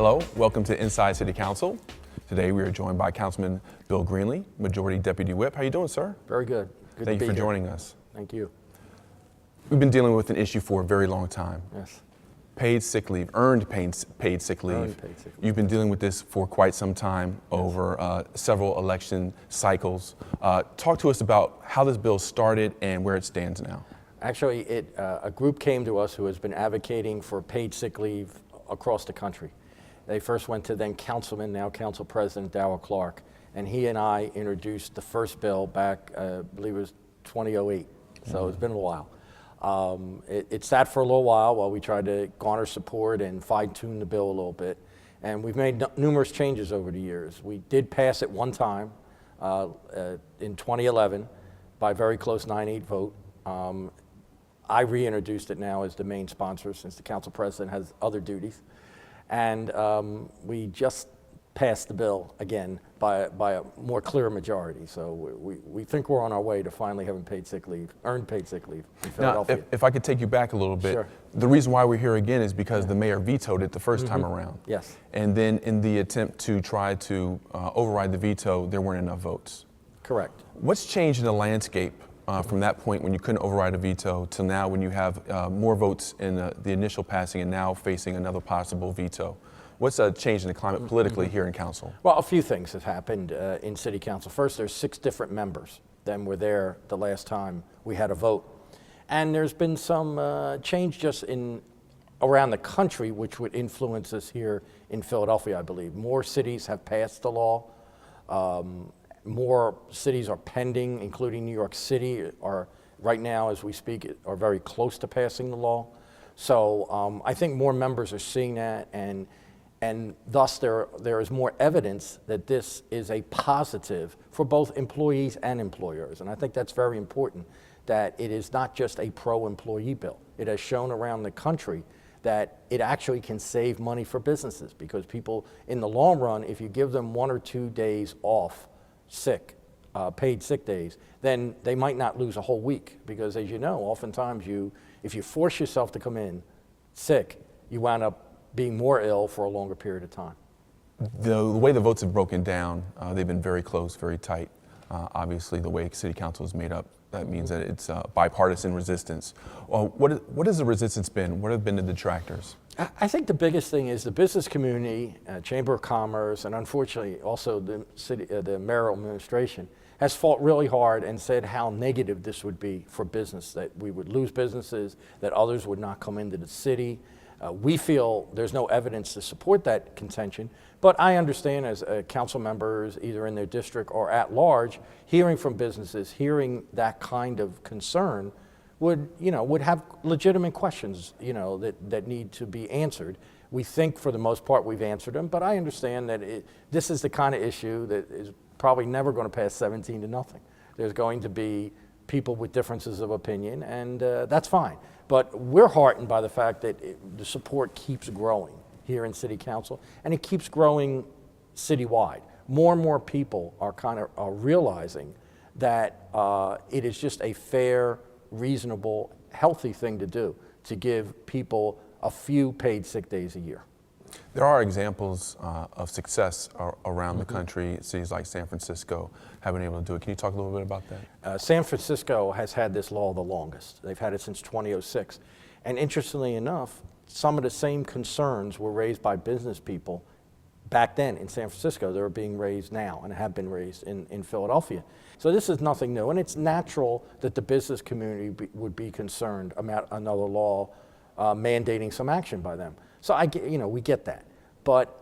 Hello, welcome to Inside City Council. Today we are joined by Councilman Bill Greenlee, Majority Deputy Whip. How you doing, sir? Very good. Good Thank to you for be here. joining us. Thank you. We've been dealing with an issue for a very long time. Yes. Paid sick leave, earned paid sick leave. Earned paid sick leave. You've been dealing with this for quite some time, over several election cycles. Talk to us about how this bill started and where it stands now. Actually, a group came to us who has been advocating for paid sick leave across the country. They first went to then Councilman, now Council President Darrell Clark, and he and I introduced the first bill back, I believe it was 2008, so it's been a while. It sat for a little while we tried to garner support and fine-tune the bill a little bit, and we've made numerous changes over the years. We did pass it one time in 2011 by a very close 9-8 vote. I reintroduced it now as the main sponsor since the Council President has other duties. And we just passed the bill again by a more clear majority. So we think we're on our way to finally having paid sick leave, earned paid sick leave in Philadelphia. Now, if I could take you back a little bit, Sure. The reason why we're here again is because the mayor vetoed it the first time around. Yes. And then in the attempt to try to override the veto, there weren't enough votes. Correct. What's changed in the landscape from that point when you couldn't override a veto till now when you have more votes in the initial passing and now facing another possible veto? What's changed in the climate politically here in council? Well, a few things have happened in City Council. First, there's 6 different members than were there the last time we had a vote. And there's been some change just around the country which would influence us here in Philadelphia, I believe. More cities have passed the law. More cities are pending, including New York City, are right now, as we speak, are very close to passing the law. So I think more members are seeing that, and thus there is more evidence that this is a positive for both employees and employers. And I think that's very important, that it is not just a pro-employee bill. It has shown around the country that it actually can save money for businesses, because people, in the long run, if you give them 1 or 2 days off, paid sick days, then they might not lose a whole week, because as you know, oftentimes if you force yourself to come in sick, you wind up being more ill for a longer period of time. The way the votes have broken down, they've been very close, very tight. Obviously, the way City Council is made up, that means that it's bipartisan resistance. What has the resistance been? What have been the detractors? I think the biggest thing is the business community, Chamber of Commerce, and unfortunately also the mayoral administration has fought really hard and said how negative this would be for business, that we would lose businesses, that others would not come into the city. We feel there's no evidence to support that contention, but I understand as council members, either in their district or at large, hearing from businesses, hearing that kind of concern would have legitimate questions, that need to be answered. We think for the most part we've answered them, but I understand that this is the kind of issue that is probably never going to pass 17-0. There's going to be people with differences of opinion, and that's fine. But we're heartened by the fact that the support keeps growing here in City Council, and it keeps growing citywide. More and more people are realizing that it is just a fair, reasonable, healthy thing to do, to give people a few paid sick days a year. There are examples of success around the country. Cities like San Francisco have been able to do it. Can you talk a little bit about that? San Francisco has had this law the longest. They've had it since 2006. And interestingly enough, some of the same concerns were raised by business people back then in San Francisco. They're being raised now and have been raised in Philadelphia. So this is nothing new, and it's natural that the business community would be concerned about another law mandating some action by them. So we get that, but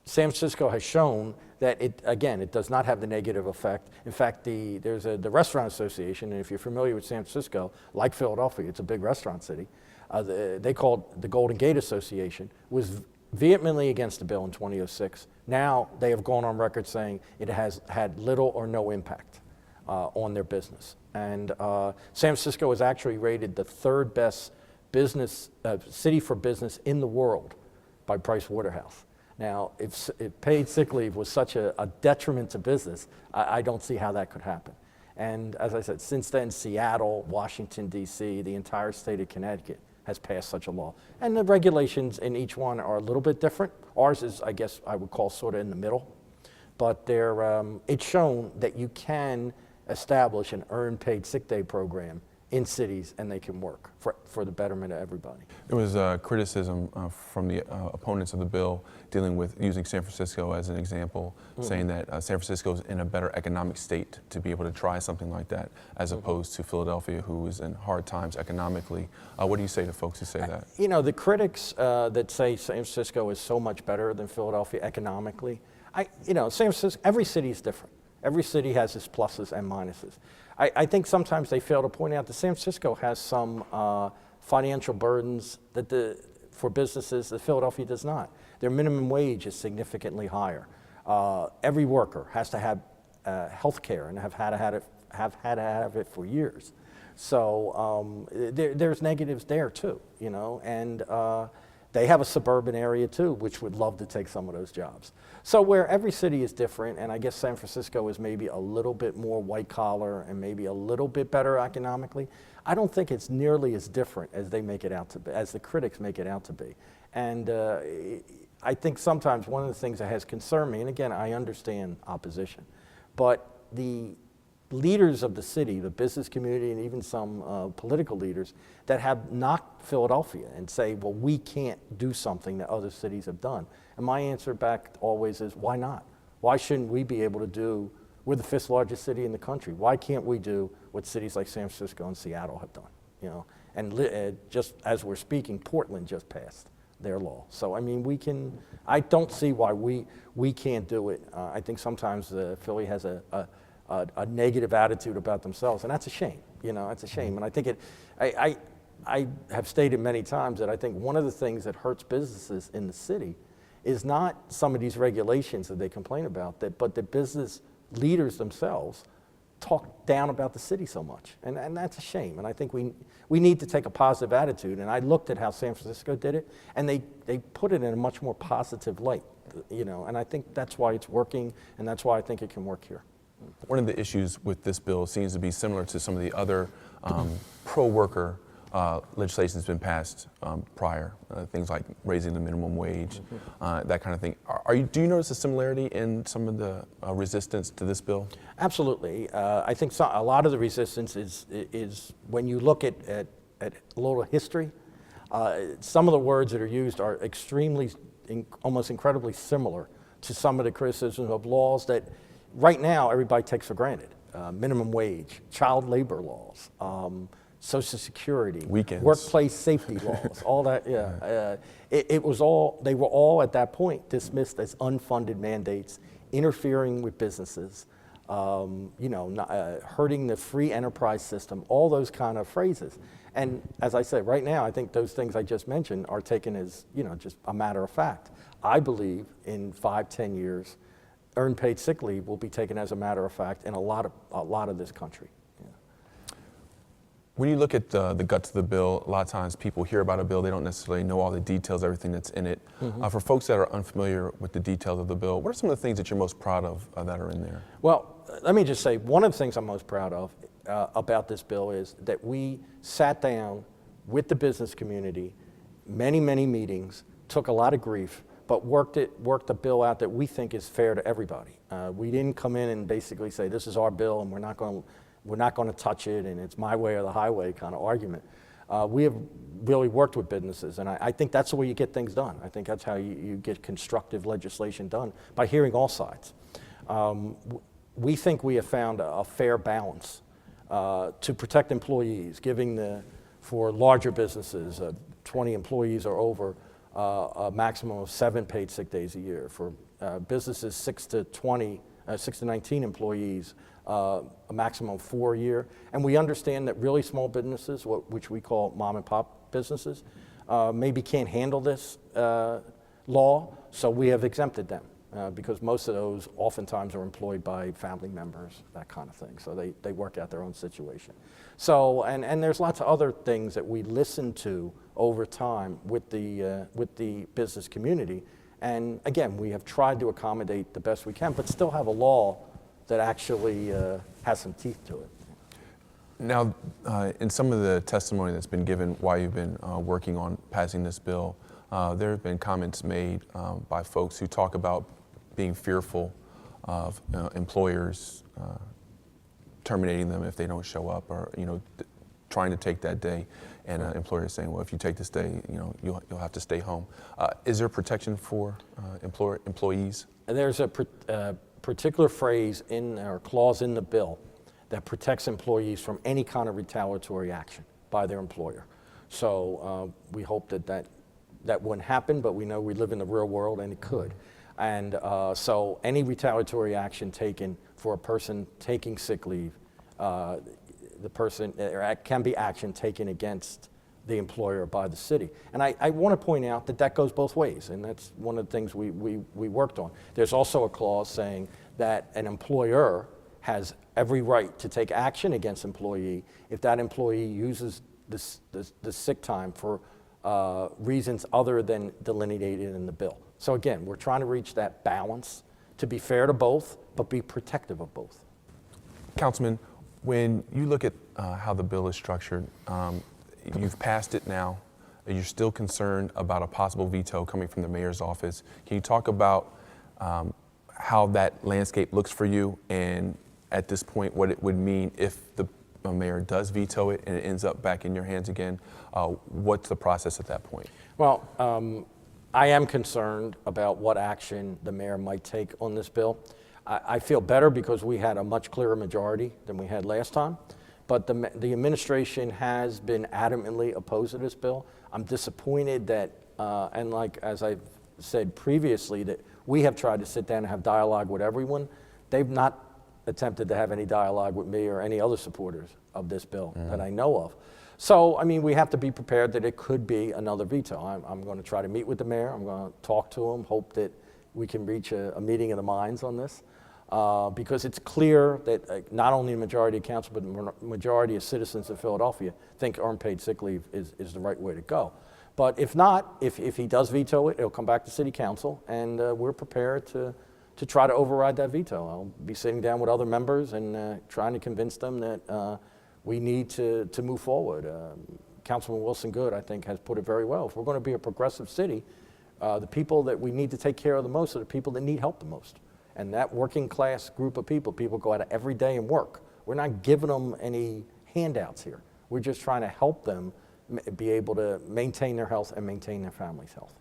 San Francisco has shown that it does not have the negative effect. In fact, there's the Restaurant Association, and if you're familiar with San Francisco, like Philadelphia, it's a big restaurant city. They called the Golden Gate Association, was vehemently against the bill in 2006. Now they have gone on record saying it has had little or no impact on their business. And San Francisco is actually rated the 3rd best city for business in the world by Price Waterhouse. Now, if paid sick leave was such a detriment to business, I don't see how that could happen. And as I said, since then, Seattle, Washington, D.C., the entire state of Connecticut has passed such a law. And the regulations in each one are a little bit different. Ours is, I guess, I would call sort of in the middle. But it's shown that you can establish an earned paid sick day program in cities, and they can work for the betterment of everybody. There was criticism from the opponents of the bill dealing with using San Francisco as an example, saying that San Francisco is in a better economic state to be able to try something like that, as opposed to Philadelphia, who is in hard times economically. What do you say to folks who say that? You know, the critics that say San Francisco is so much better than Philadelphia economically, San Francisco, every city is different. Every city has its pluses and minuses. I think sometimes they fail to point out that San Francisco has some financial burdens for businesses that Philadelphia does not. Their minimum wage is significantly higher. Every worker has to have health care and have had to have it for years. So there's negatives there too, and they have a suburban area too, which would love to take some of those jobs. So where every city is different, and I guess San Francisco is maybe a little bit more white collar and maybe a little bit better economically, I don't think it's nearly as different as they make it out to be, as the critics make it out to be. And I think sometimes one of the things that has concerned me, and again, I understand opposition, but the leaders of the city, the business community, and even some political leaders that have knocked Philadelphia and say, well, we can't do something that other cities have done. And my answer back always is, why not? Why shouldn't we be able to do, we're the 5th largest city in the country. Why can't we do what cities like San Francisco and Seattle have done? And just as we're speaking, Portland just passed their law. So, I mean, I don't see why we can't do it. I think sometimes Philly has a negative attitude about themselves, and that's a shame. It's a shame. And I think I have stated many times that I think one of the things that hurts businesses in the city is not some of these regulations that they complain about, but the business leaders themselves talk down about the city so much, and that's a shame. And I think we need to take a positive attitude. And I looked at how San Francisco did it, and they put it in a much more positive light. And I think that's why it's working, and that's why I think it can work here. One of the issues with this bill seems to be similar to some of the other pro-worker legislation that's been passed prior, things like raising the minimum wage, that kind of thing. Do you notice a similarity in some of the resistance to this bill? Absolutely. I think a lot of the resistance is when you look at a little history, some of the words that are used are almost incredibly similar to some of the criticisms of laws that right now everybody takes for granted. Minimum wage, child labor laws, Social Security, weekends, workplace safety laws, all that. Yeah, they were all at that point dismissed as unfunded mandates, interfering with businesses, hurting the free enterprise system, all those kind of phrases. And as I said, right now, I think those things I just mentioned are taken as just a matter of fact. I believe in 5-10 years, earned paid sick leave will be taken as a matter of fact in a lot of this country. When you look at the guts of the bill, a lot of times people hear about a bill, they don't necessarily know all the details, everything that's in it. For folks that are unfamiliar with the details of the bill, what are some of the things that you're most proud of that are in there? Well, let me just say, one of the things I'm most proud of about this bill is that we sat down with the business community, many meetings, took a lot of grief, but worked a bill out that we think is fair to everybody. We didn't come in and basically say, this is our bill and we're not going to touch it and it's my way or the highway kind of argument. We have really worked with businesses, and I think that's the way you get things done. I think that's how you get constructive legislation done, by hearing all sides. We think we have found a fair balance to protect employees, for larger businesses, 20 employees or over, a maximum of 7 paid sick days a year. For businesses 6 to 19 employees, a maximum of 4 a year. And we understand that really small businesses, which we call mom and pop businesses, maybe can't handle this law, so we have exempted them because most of those oftentimes are employed by family members, that kind of thing. So they work out their own situation. So, and there's lots of other things that we listen to over time with the business community. And again, we have tried to accommodate the best we can, but still have a law that actually has some teeth to it. Now, in some of the testimony that's been given while you've been working on passing this bill, there have been comments made by folks who talk about being fearful of employers terminating them if they don't show up, or trying to take that day, and employers saying, well, if you take this day, you'll have to stay home. Is there protection for employees? There's a particular phrase or clause in the bill that protects employees from any kind of retaliatory action by their employer. So we hope that wouldn't happen, but we know we live in the real world and it could. And so any retaliatory action taken for a person taking sick leave, there can be action taken against the employer by the city. And I want to point out that goes both ways, and that's one of the things we worked on. There's also a clause saying that an employer has every right to take action against employee if that employee uses the sick time for reasons other than delineated in the bill. So again, we're trying to reach that balance to be fair to both, but be protective of both. Councilman, when you look at how the bill is structured, you've passed it now. You're still concerned about a possible veto coming from the mayor's office. Can you talk about how that landscape looks for you, and at this point, what it would mean if the mayor does veto it and it ends up back in your hands again? What's the process at that point? Well, I am concerned about what action the mayor might take on this bill. I feel better because we had a much clearer majority than we had last time, but the administration has been adamantly opposed to this bill. I'm disappointed that, and like as I've said previously, that we have tried to sit down and have dialogue with everyone. They've not attempted to have any dialogue with me or any other supporters of this bill that I know of. So, I mean, we have to be prepared that it could be another veto. I'm going to try to meet with the mayor. I'm going to talk to him, hope that we can reach a meeting of the minds on this. Because it's clear that not only the majority of council, but the majority of citizens of Philadelphia think earned paid sick leave is the right way to go. But if not, if he does veto it, it'll come back to City Council, and we're prepared to try to override that veto. I'll be sitting down with other members and trying to convince them that we need to move forward. Councilman Wilson Good, I think, has put it very well. If we're going to be a progressive city, the people that we need to take care of the most are the people that need help the most. And that working class group of people go out every day and work. We're not giving them any handouts here. We're just trying to help them be able to maintain their health and maintain their family's health.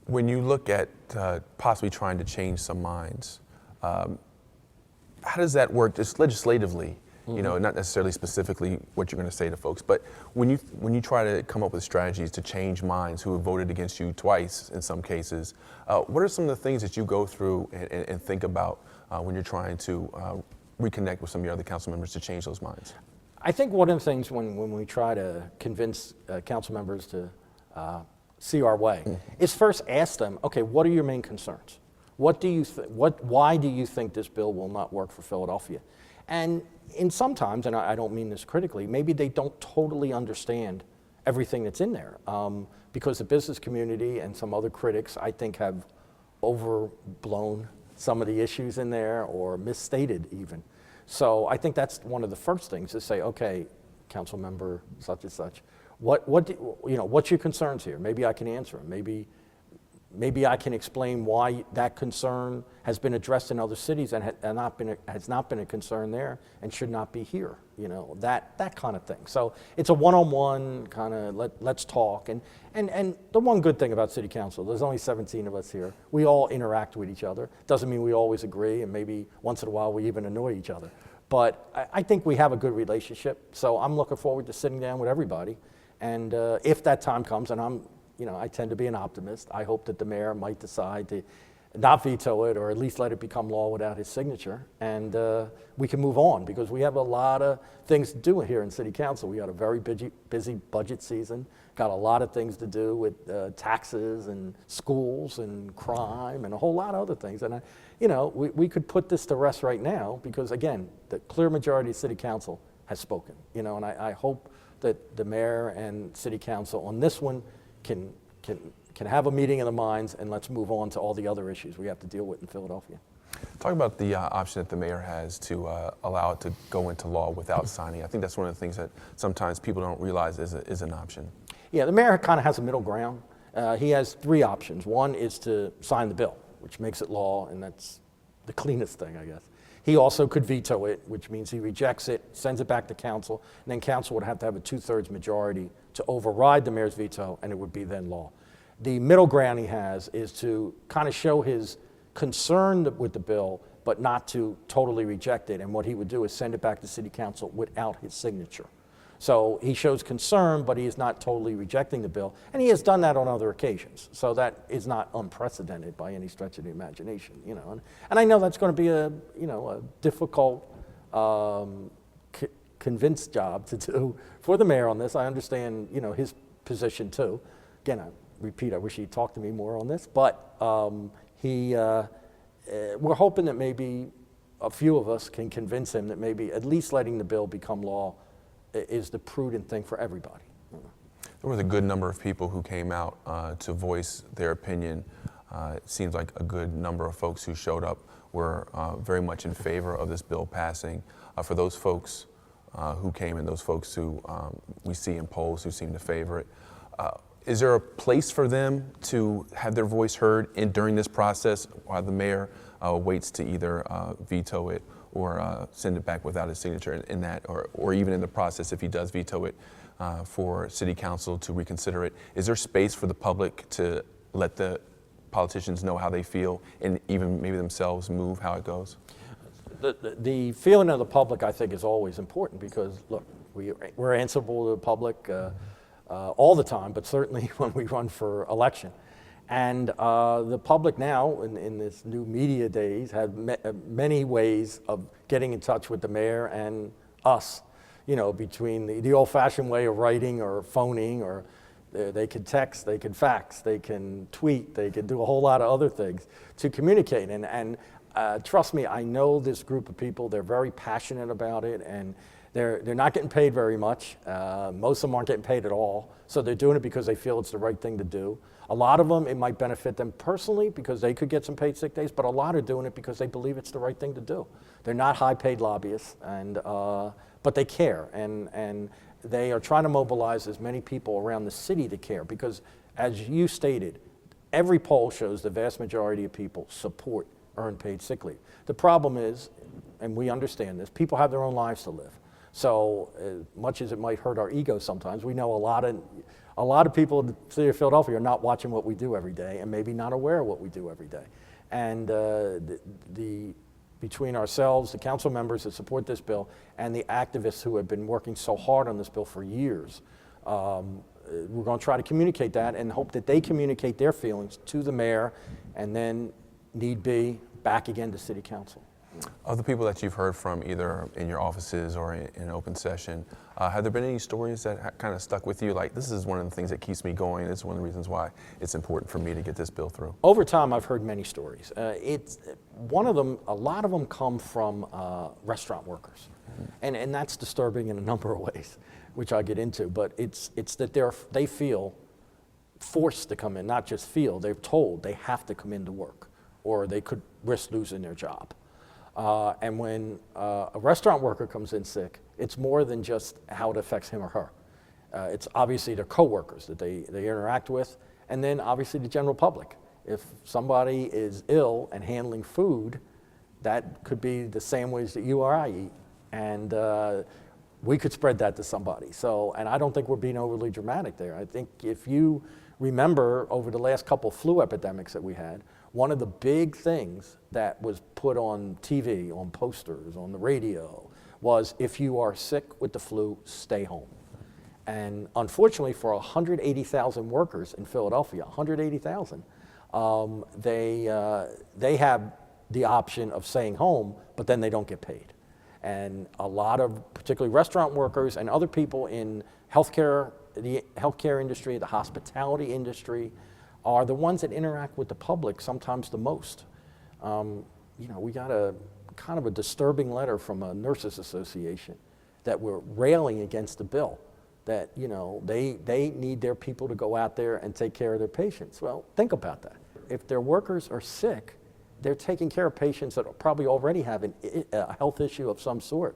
When you look at possibly trying to change some minds, how does that work just legislatively? Not necessarily specifically what you're going to say to folks, but when you try to come up with strategies to change minds who have voted against you twice in some cases, what are some of the things that you go through and think about when you're trying to reconnect with some of your other council members to change those minds? I think one of the things when we try to convince council members to see our way is first ask them, okay, what are your main concerns? Why do you think this bill will not work for Philadelphia? And sometimes, and I don't mean this critically, maybe they don't totally understand everything that's in there, because the business community and some other critics, I think, have overblown some of the issues in there or misstated even. So I think that's one of the first things, to say, okay, council member such and such, what's your concerns here? Maybe I can answer them. Maybe I can explain why that concern has been addressed in other cities and has not been a concern there and should not be here. That kind of thing. So it's a one-on-one kind of let's talk. And the one good thing about City Council, there's only 17 of us here. We all interact with each other. Doesn't mean we always agree, and maybe once in a while we even annoy each other. But I think we have a good relationship. So I'm looking forward to sitting down with everybody. And if that time comes, and I tend to be an optimist. I hope that the mayor might decide to not veto it, or at least let it become law without his signature, and we can move on, because we have a lot of things to do here in City Council. We got a very busy budget season, got a lot of things to do with taxes and schools and crime and a whole lot of other things. And we could put this to rest right now, because again, the clear majority of City Council has spoken. And I hope that the mayor and City Council on this one can have a meeting of the minds, and let's move on to all the other issues we have to deal with in Philadelphia. Talk about the option that the mayor has to allow it to go into law without signing. I think that's one of the things that sometimes people don't realize is an option. Yeah, the mayor kind of has a middle ground. He has three options. One is to sign the bill, which makes it law, and that's the cleanest thing, I guess. He also could veto it, which means he rejects it, sends it back to council, and then council would have to have a 2/3 majority to override the mayor's veto, and it would be then law. The middle ground he has is to kind of show his concern with the bill, but not to totally reject it. And what he would do is send it back to city council without his signature. So he shows concern, but he is not totally rejecting the bill. And he has done that on other occasions. So that is not unprecedented by any stretch of the imagination, you know. And I know that's going to be a difficult, convinced job to do for the mayor on this. I understand, his position too. Again, I repeat, I wish he'd talked to me more on this, but we're hoping that maybe a few of us can convince him that maybe at least letting the bill become law is the prudent thing for everybody. There was a good number of people who came out to voice their opinion. It seems like a good number of folks who showed up were very much in favor of this bill passing. For those folks who came and those folks who we see in polls who seem to favor it, is there a place for them to have their voice heard during this process while the mayor waits to either veto it or send it back without his signature in that, or even in the process if he does veto it for city council to reconsider it? Is there space for the public to let the politicians know how they feel and even maybe themselves move how it goes? The feeling of the public, I think, is always important because, look, we're answerable to the public all the time, but certainly when we run for election. And the public now, in this new media days, have many ways of getting in touch with the mayor and us, between the old-fashioned way of writing or phoning, or they can text, they can fax, they can tweet, they can do a whole lot of other things to communicate. And trust me, I know this group of people, they're very passionate about it, and they're not getting paid very much. Most of them aren't getting paid at all. So they're doing it because they feel it's the right thing to do. A lot of them, it might benefit them personally because they could get some paid sick days, but a lot are doing it because they believe it's the right thing to do. They're not high-paid lobbyists, but they care. And they are trying to mobilize as many people around the city to care because, as you stated, every poll shows the vast majority of people support earned paid sick leave. The problem is, and we understand this, people have their own lives to live. So as much as it might hurt our ego sometimes, we know a lot of people in the city of Philadelphia are not watching what we do every day and maybe not aware of what we do every day. And between ourselves, the council members that support this bill, and the activists who have been working so hard on this bill for years, we're going to try to communicate that and hope that they communicate their feelings to the mayor and then, need be, back again to city council. Of the people that you've heard from, either in your offices or in open session, have there been any stories that kind of stuck with you? Like, this is one of the things that keeps me going. This is one of the reasons why it's important for me to get this bill through. Over time, I've heard many stories. One of them, a lot of them come from restaurant workers. And that's disturbing in a number of ways, which I'll get into. But it's that they feel forced to come in, not just feel, they're told they have to come into work or they could risk losing their job. And when a restaurant worker comes in sick, it's more than just how it affects him or her. It's obviously their coworkers that they interact with, and then obviously the general public. If somebody is ill and handling food, that could be the sandwich that you or I eat, and we could spread that to somebody. So, and I don't think we're being overly dramatic there. I think if you remember over the last couple flu epidemics that we had, one of the big things that was put on TV, on posters, on the radio, was if you are sick with the flu, stay home. And unfortunately for 180,000 workers in Philadelphia, 180,000, they have the option of staying home, but then they don't get paid. And a lot of particularly restaurant workers and other people in healthcare, the healthcare industry, the hospitality industry, are the ones that interact with the public sometimes the most. We got a kind of a disturbing letter from a nurses association that were railing against the bill, that they need their people to go out there and take care of their patients. Well, think about that. If their workers are sick, they're taking care of patients that probably already have a health issue of some sort.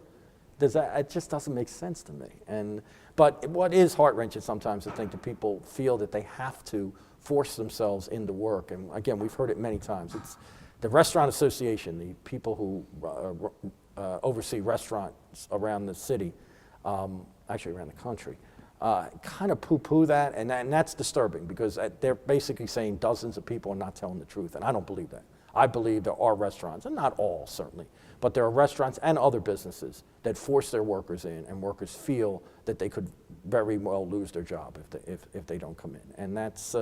It just doesn't make sense to me. But what is heart-wrenching sometimes to think that people feel that they have to force themselves into work. And again, we've heard it many times. It's the Restaurant Association, the people who oversee restaurants around the city, actually around the country, kind of poo-poo that, and that's disturbing because they're basically saying dozens of people are not telling the truth, and I don't believe that. I believe there are restaurants, and not all certainly, but there are restaurants and other businesses that force their workers in, and workers feel that they could very well lose their job if they don't come in, and that's.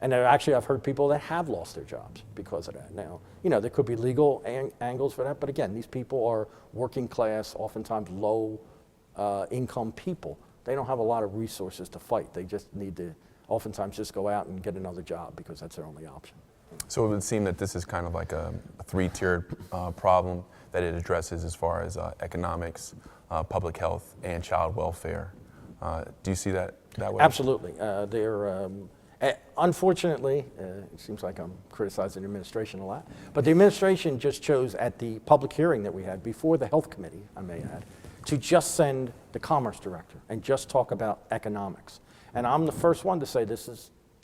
And actually, I've heard people that have lost their jobs because of that. Now, there could be legal angles for that, but again, these people are working class, oftentimes low income people. They don't have a lot of resources to fight. They just need to oftentimes just go out and get another job because that's their only option. So it would seem that this is kind of like a three-tiered problem that it addresses as far as economics, public health, and child welfare. Do you see that way? Absolutely. Unfortunately, it seems like I'm criticizing the administration a lot, but the administration just chose at the public hearing that we had before the health committee, I may add, to just send the commerce director and just talk about economics. And I'm the first one to say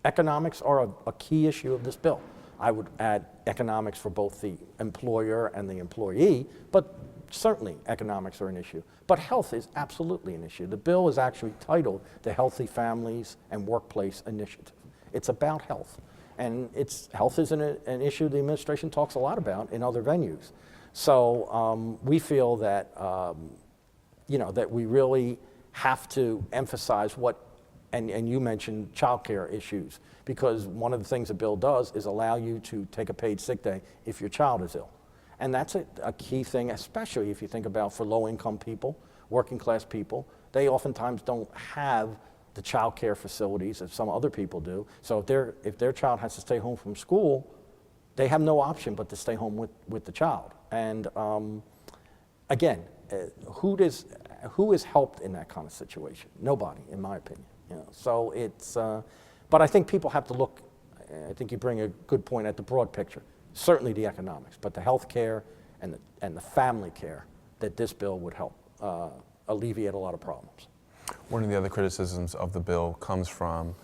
economics are a key issue of this bill. I would add economics for both the employer and the employee, but certainly economics are an issue. But health is absolutely an issue. The bill is actually titled the Healthy Families and Workplace Initiative. It's about health. And health is an issue the administration talks a lot about in other venues. So we feel that, that we really have to emphasize and you mentioned child care issues, because one of the things the bill does is allow you to take a paid sick day if your child is ill. And that's a key thing, especially if you think about for low-income people, working class people. They oftentimes don't have the child care facilities that some other people do. So if their child has to stay home from school, they have no option but to stay home with the child. And again, who is helped in that kind of situation? Nobody, in my opinion. So but I think people have to look. I think you bring a good point at the broad picture. Certainly the economics, but the health care and the family care that this bill would help alleviate a lot of problems. One of the other criticisms of the bill comes from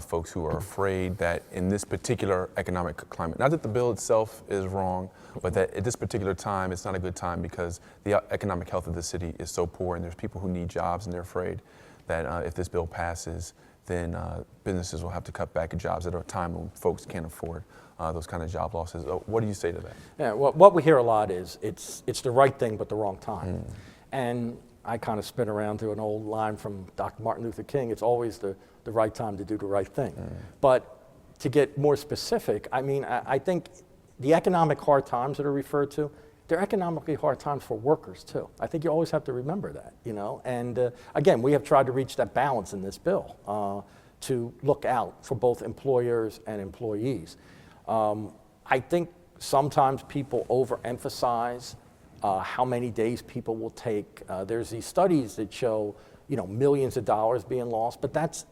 folks who are afraid that in this particular economic climate, not that the bill itself is wrong, but that at this particular time, it's not a good time because the economic health of the city is so poor and there's people who need jobs and they're afraid that if this bill passes, then businesses will have to cut back at jobs at a time when folks can't afford those kind of job losses. What do you say to that? Yeah, well, what we hear a lot is it's the right thing but the wrong time. And I kind of spin around to an old line from Dr. Martin Luther King, it's always the right time to do the right thing. But to get more specific, I think the economic hard times that are referred to, they're economically hard times for workers too. I think you always have to remember that, And again, we have tried to reach that balance in this bill to look out for both employers and employees. I think sometimes people overemphasize how many days people will take. There's these studies that show, millions of dollars being lost, but that's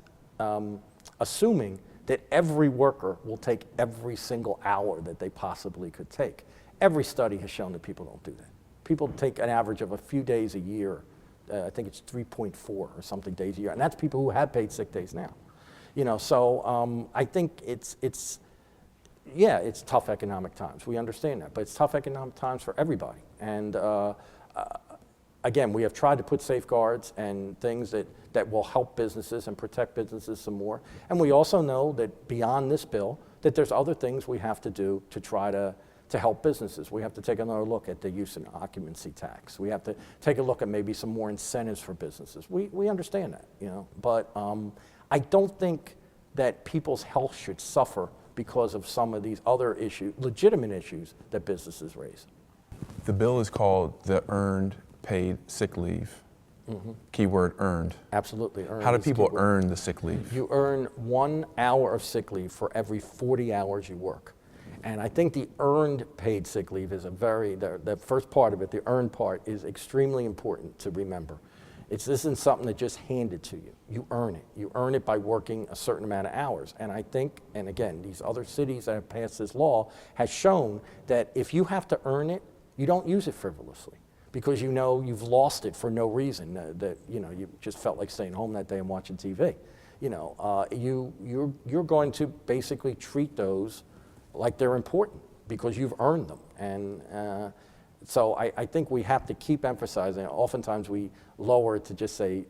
assuming that every worker will take every single hour that they possibly could take. Every study has shown that people don't do that. People take an average of a few days a year. I think it's 3.4 or something days a year, and that's people who have paid sick days now. So I think it's tough economic times. We understand that, but it's tough economic times for everybody. And again, we have tried to put safeguards and things that will help businesses and protect businesses some more. And we also know that beyond this bill, that there's other things we have to do to try to help businesses. We have to take another look at the use and occupancy tax. We have to take a look at maybe some more incentives for businesses. We understand that, but I don't think that people's health should suffer because of some of these other issues, legitimate issues that businesses raise. The bill is called the Earned Paid Sick Leave. Keyword earned. Absolutely. Earned. How do people earn the sick leave? You earn 1 hour of sick leave for every 40 hours you work. And I think the earned paid sick leave is the first part of it, the earned part, is extremely important to remember. This isn't something that just handed to you. You earn it. You earn it by working a certain amount of hours. And I think, and again, these other cities that have passed this law has shown that if you have to earn it, you don't use it frivolously, because you know you've lost it for no reason. That you just felt like staying home that day and watching TV. You're going to basically treat those like they're important because you've earned them. And so I think we have to keep emphasizing. Oftentimes we lower it to just say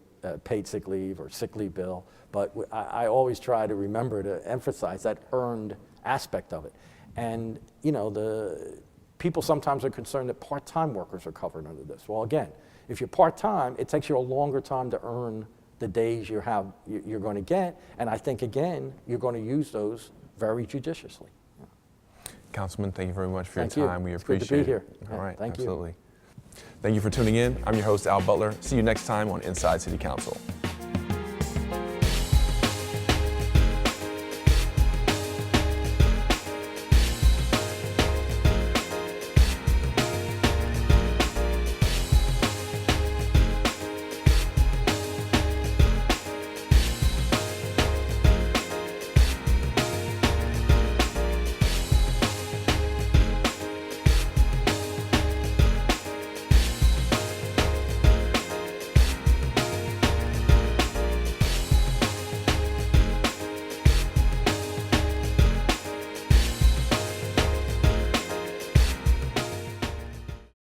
paid sick leave or sick leave bill, but I always try to remember to emphasize that earned aspect of it. And the people sometimes are concerned that part-time workers are covered under this. Well, again, if you're part-time, it takes you a longer time to earn the days you're going to get, and I think, again, you're going to use those very judiciously. Councilman, thank you very much for Thank your you. time. We It's appreciate good to be it. here. All Yeah, right, thank you. absolutely. Thank you for tuning in. I'm your host, Al Butler. See you next time on Inside City Council.